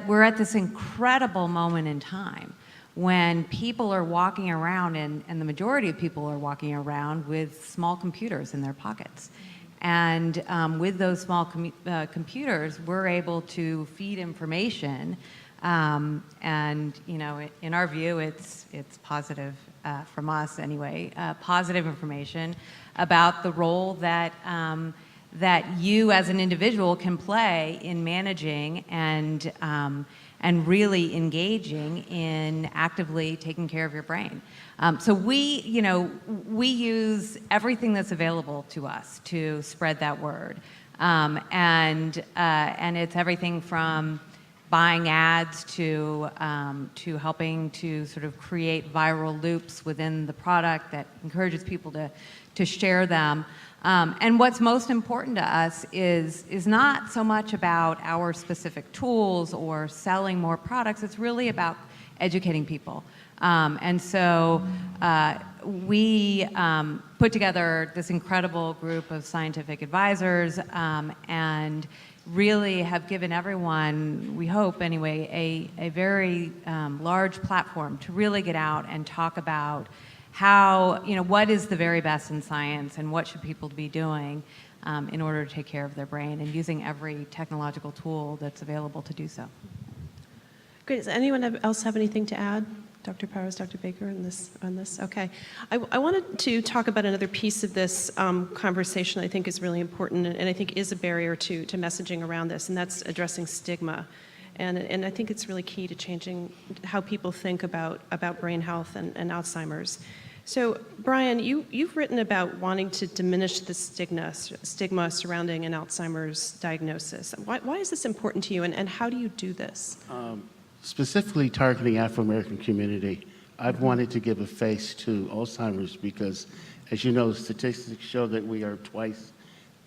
[SPEAKER 6] we're at this incredible moment in time when people are walking around, and the majority of people are walking around with small computers in their pockets. And with those small computers, we're able to feed information. And, you know, in our view, it's positive from us anyway, positive information about the role that, that you as an individual can play in managing and really engaging in actively taking care of your brain. So we use everything that's available to us to spread that word. And it's everything from buying ads to helping to sort of create viral loops within the product that encourages people to share them. And what's most important to us is not so much about our specific tools or selling more products. It's really about educating people. And so we put together this incredible group of scientific advisors and really have given everyone, we hope anyway, a very large platform to really get out and talk about how, you know, what is the very best in science and what should people be doing in order to take care of their brain, and using every technological tool that's available to do so.
[SPEAKER 2] Great. Does anyone else have anything to add? Dr. Powers, Dr. Baker, on this? Okay. I wanted to talk about another piece of this conversation I think is really important, and I think is a barrier to messaging around this, and that's addressing stigma. And I think it's really key to changing how people think about brain health and Alzheimer's. So, Brian, you've written about wanting to diminish the stigma surrounding an Alzheimer's diagnosis. Why is this important to you, and how do you do this?
[SPEAKER 8] Specifically targeting Afro-American community, I've wanted to give a face to Alzheimer's because, as you know, statistics show that we are twice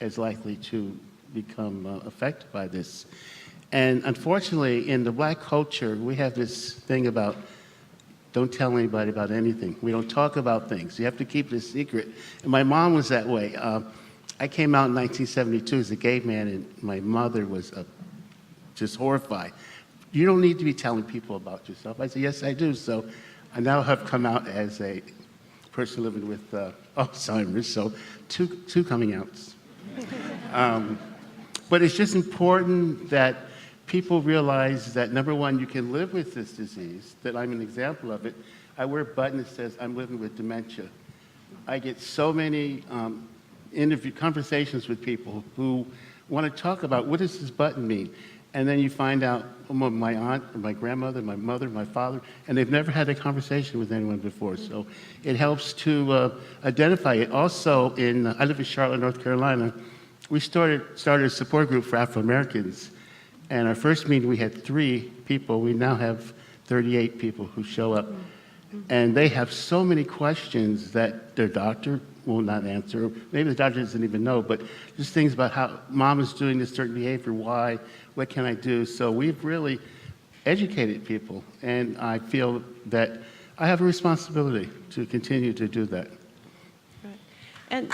[SPEAKER 8] as likely to become affected by this. And unfortunately, in the Black culture, we have this thing about don't tell anybody about anything. We don't talk about things. You have to keep it a secret. And my mom was that way. I came out in 1972 as a gay man, and my mother was just horrified. You don't need to be telling people about yourself. I said, yes, I do. So I now have come out as a person living with Alzheimer's, so two coming outs. But it's just important that people realize that, number one, you can live with this disease, that I'm an example of it. I wear a button that says, I'm living with dementia. I get so many conversations with people who want to talk about, what does this button mean? And then you find out, my aunt, or my grandmother, my mother, my father, and they've never had a conversation with anyone before. So it helps to identify it. Also, I live in Charlotte, North Carolina. We started a support group for Afro-Americans. And our first meeting, we had 3 people. We now have 38 people who show up. And they have so many questions that their doctor will not answer. Maybe the doctor doesn't even know, but just things about how mom is doing this certain behavior, why, what can I do? So we've really educated people, and I feel that I have a responsibility to continue to do that.
[SPEAKER 2] Right. And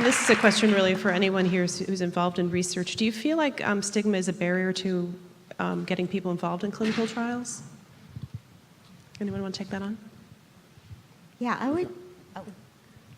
[SPEAKER 2] this is a question really for anyone here who's involved in research. Do you feel like stigma is a barrier to getting people involved in clinical trials? Anyone want to take that on?
[SPEAKER 7] Yeah, I would.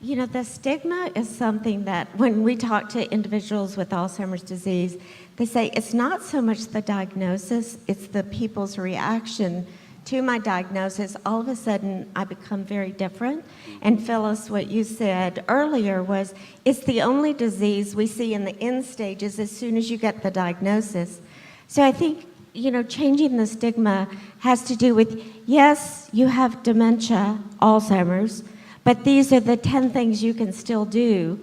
[SPEAKER 7] You know, the stigma is something that when we talk to individuals with Alzheimer's disease, they say it's not so much the diagnosis, it's the people's reaction to my diagnosis. All of a sudden, I become very different. And Phyllis, what you said earlier was, it's the only disease we see in the end stages as soon as you get the diagnosis. So I think, you know, changing the stigma has to do with, yes, you have dementia, Alzheimer's, but these are the 10 things you can still do,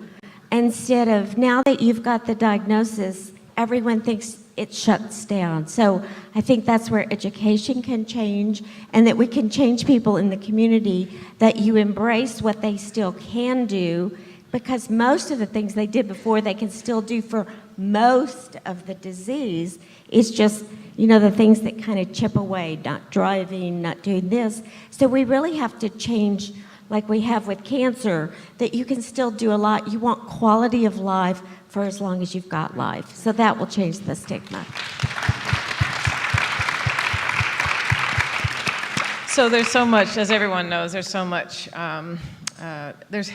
[SPEAKER 7] instead of now that you've got the diagnosis, everyone thinks it shuts down. So I think that's where education can change, and that we can change people in the community, that you embrace what they still can do, because most of the things they did before they can still do for most of the disease. Is just, you know, the things that kind of chip away, not driving, not doing this. So we really have to change, like we have with cancer, that you can still do a lot. You want quality of life for as long as you've got life. So that will change the stigma.
[SPEAKER 5] So there's so much, as everyone knows, there's so much,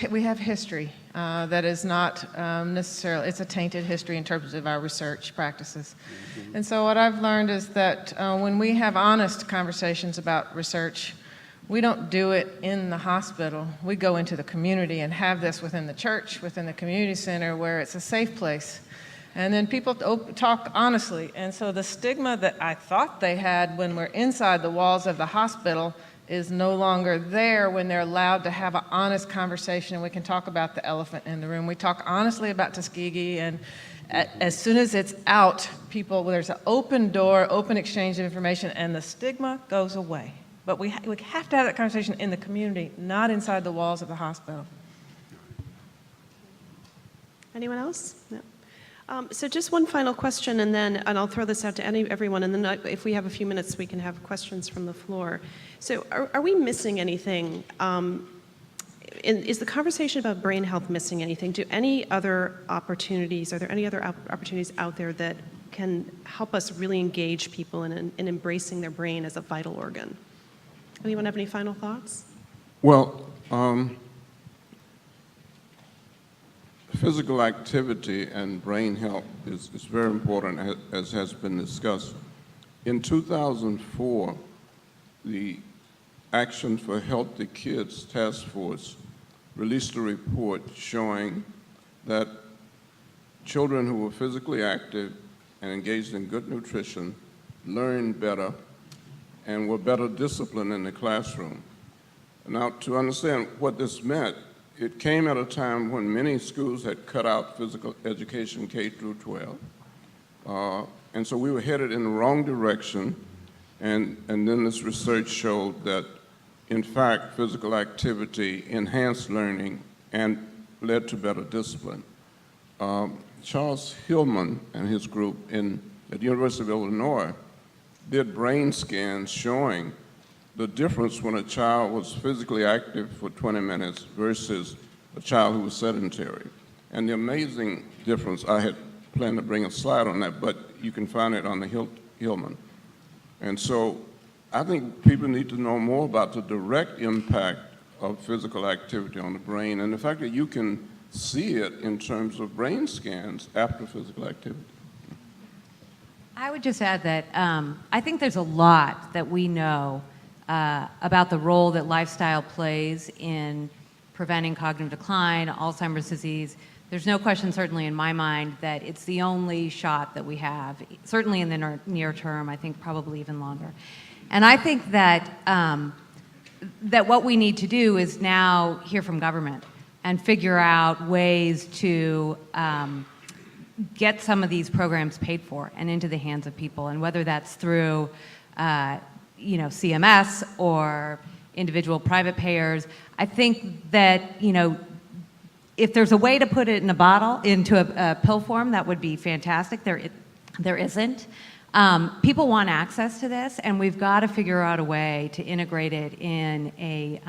[SPEAKER 5] we have history that is not necessarily, it's a tainted history in terms of our research practices. And so what I've learned is that when we have honest conversations about research, we don't do it in the hospital. We go into the community and have this within the church, within the community center, where it's a safe place. And then people talk honestly. And so the stigma that I thought they had when we're inside the walls of the hospital is no longer there when they're allowed to have an honest conversation, and we can talk about the elephant in the room. We talk honestly about Tuskegee, and as soon as it's out, there's an open door, open exchange of information, and the stigma goes away. But we have to have that conversation in the community, not inside the walls of the hospital.
[SPEAKER 2] Anyone else? No. So just one final question, and I'll throw this out to everyone, and then if we have a few minutes, we can have questions from the floor. So are we missing anything? Is the conversation about brain health missing anything? Are there any other opportunities out there that can help us really engage people in embracing their brain as a vital organ? Anyone have any final thoughts?
[SPEAKER 3] Well, physical activity and brain health is very important, as has been discussed. In 2004, the Action for Healthy Kids Task Force released a report showing that children who were physically active and engaged in good nutrition learned better and were better disciplined in the classroom. Now, to understand what this meant, it came at a time when many schools had cut out physical education K through 12. And so we were headed in the wrong direction. And then this research showed that, in fact, physical activity enhanced learning and led to better discipline. Charles Hillman and his group at the University of Illinois did brain scans showing the difference when a child was physically active for 20 minutes versus a child who was sedentary. And the amazing difference, I had planned to bring a slide on that, but you can find it on the Hillman. And so I think people need to know more about the direct impact of physical activity on the brain, and the fact that you can see it in terms of brain scans after physical activity?
[SPEAKER 6] I would just add that I think there's a lot that we know about the role that lifestyle plays in preventing cognitive decline, Alzheimer's disease. There's no question, certainly in my mind, that it's the only shot that we have, certainly in the near term, I think probably even longer. And I think that, that what we need to do is now hear from government and figure out ways to get some of these programs paid for and into the hands of people, and whether that's through CMS or individual private payers. I think that, if there's a way to put it in a bottle, into a pill form, that would be fantastic. There isn't. People want access to this, and we've got to figure out a way to integrate it in a,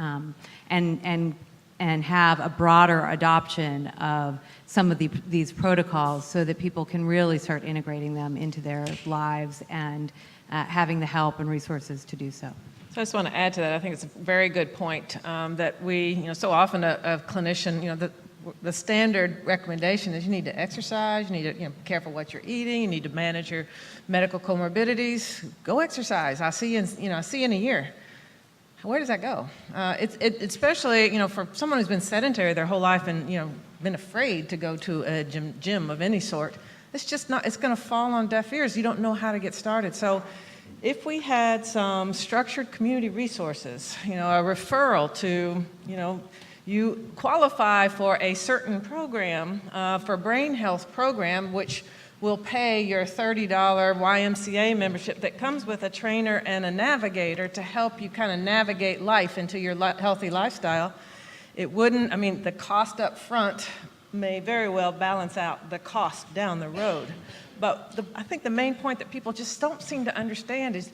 [SPEAKER 6] and have a broader adoption of some of these protocols so that people can really start integrating them into their lives and having the help and resources to do so.
[SPEAKER 5] So I just want to add to that. I think it's a very good point that we, so often a clinician, the standard recommendation is you need to exercise, you need to be careful what you're eating, you need to manage your medical comorbidities. Go exercise. I'll see you in a year. Where does that go? It's especially for someone who's been sedentary their whole life and been afraid to go to a gym of any sort. It's just not. It's going to fall on deaf ears. You don't know how to get started. So, if we had some structured community resources, a referral to, you qualify for a certain program, for brain health program, which will pay your $30 YMCA membership that comes with a trainer and a navigator to help you kind of navigate life into your healthy lifestyle. It wouldn't, the cost up front may very well balance out the cost down the road. But I think the main point that people just don't seem to understand is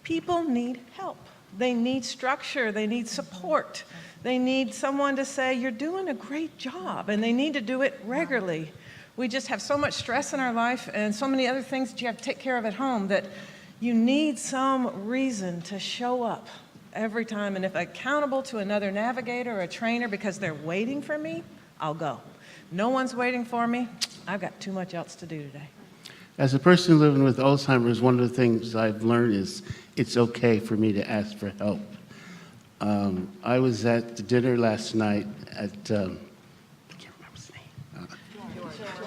[SPEAKER 5] people need help. They need structure. They need support. They need someone to say, you're doing a great job, and they need to do it regularly. We just have so much stress in our life and so many other things that you have to take care of at home that you need some reason to show up every time. And if accountable to another navigator or a trainer because they're waiting for me, I'll go. No one's waiting for me. I've got too much else to do today.
[SPEAKER 8] As a person living with Alzheimer's, one of the things I've learned is it's okay for me to ask for help. I was at the dinner last night at, I can't remember his name.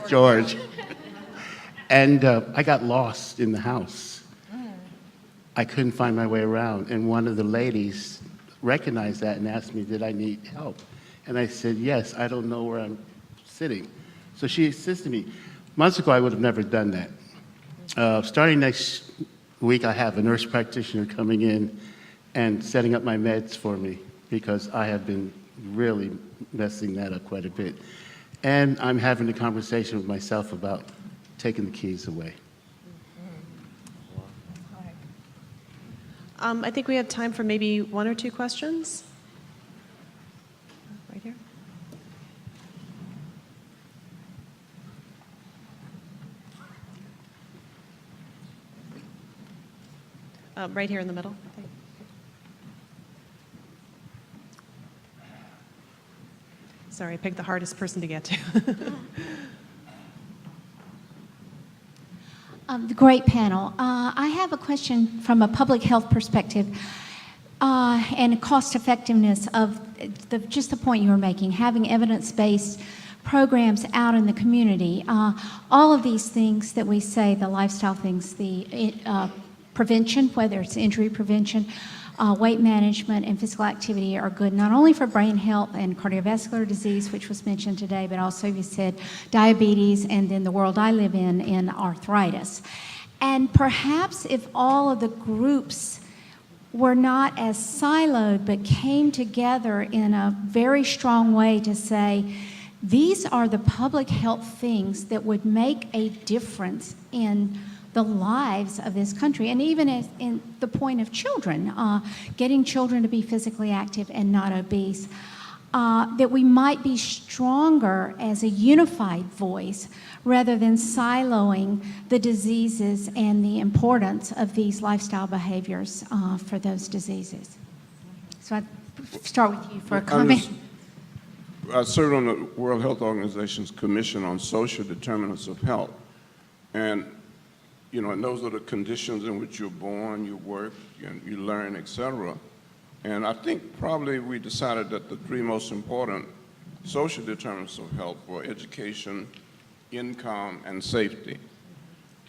[SPEAKER 8] George. And I got lost in the house. I couldn't find my way around. And one of the ladies recognized that and asked me, did I need help? And I said, yes, I don't know where I'm sitting. So she assisted me. Months ago, I would have never done that. Starting next week, I have a nurse practitioner coming in and setting up my meds for me because I have been really messing that up quite a bit. And I'm having a conversation with myself about taking the keys away.
[SPEAKER 2] I think we have time for maybe one or two questions. Right here. Right here in the middle. I think. Sorry, I picked the hardest person to get to.
[SPEAKER 9] The great panel. I have a question from a public health perspective and cost effectiveness of just the point you were making, having evidence-based programs out in the community. All of these things that we say, the lifestyle things, the prevention, whether it's injury prevention, weight management, and physical activity are good not only for brain health and cardiovascular disease, which was mentioned today, but also, you said, diabetes, and then the world I live in arthritis. And perhaps if all of the groups were not as siloed, but came together in a very strong way to say, these are the public health things that would make a difference in the lives of this country, and even in the point of children, getting children to be physically active and not obese, that we might be stronger as a unified voice rather than siloing the diseases and the importance of these lifestyle behaviors for those diseases. So I'd start with you for a comment.
[SPEAKER 3] I served on the World Health Organization's Commission on Social Determinants of Health. And, and those are the conditions in which you're born, you work, you learn, et cetera. And I think probably we decided that the three most important social determinants of health were education, income, and safety.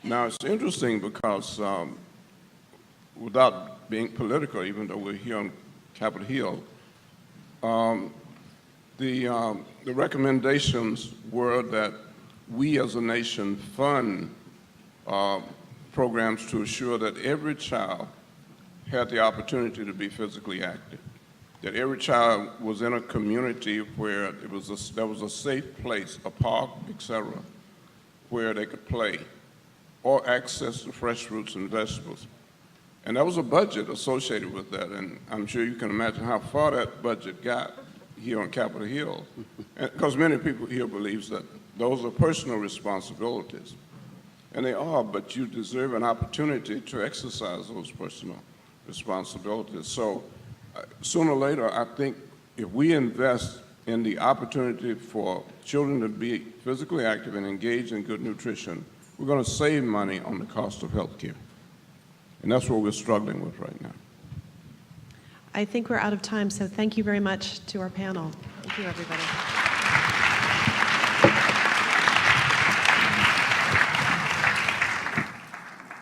[SPEAKER 3] Now, it's interesting because without being political, even though we're here on Capitol Hill, the recommendations were that we as a nation fund programs to assure that every child had the opportunity to be physically active, that every child was in a community where there was a safe place, a park, etc., where they could play or access to fresh fruits and vegetables. And there was a budget associated with that, and I'm sure you can imagine how far that budget got here on Capitol Hill, because many people here believe that those are personal responsibilities. And they are, but you deserve an opportunity to exercise those personal responsibilities. So sooner or later, I think if we invest in the opportunity for children to be physically active and engaged in good nutrition, we're going to save money on the cost of health care. And that's what we're struggling with right now.
[SPEAKER 2] I think we're out of time, so thank you very much to our panel. Thank you, everybody.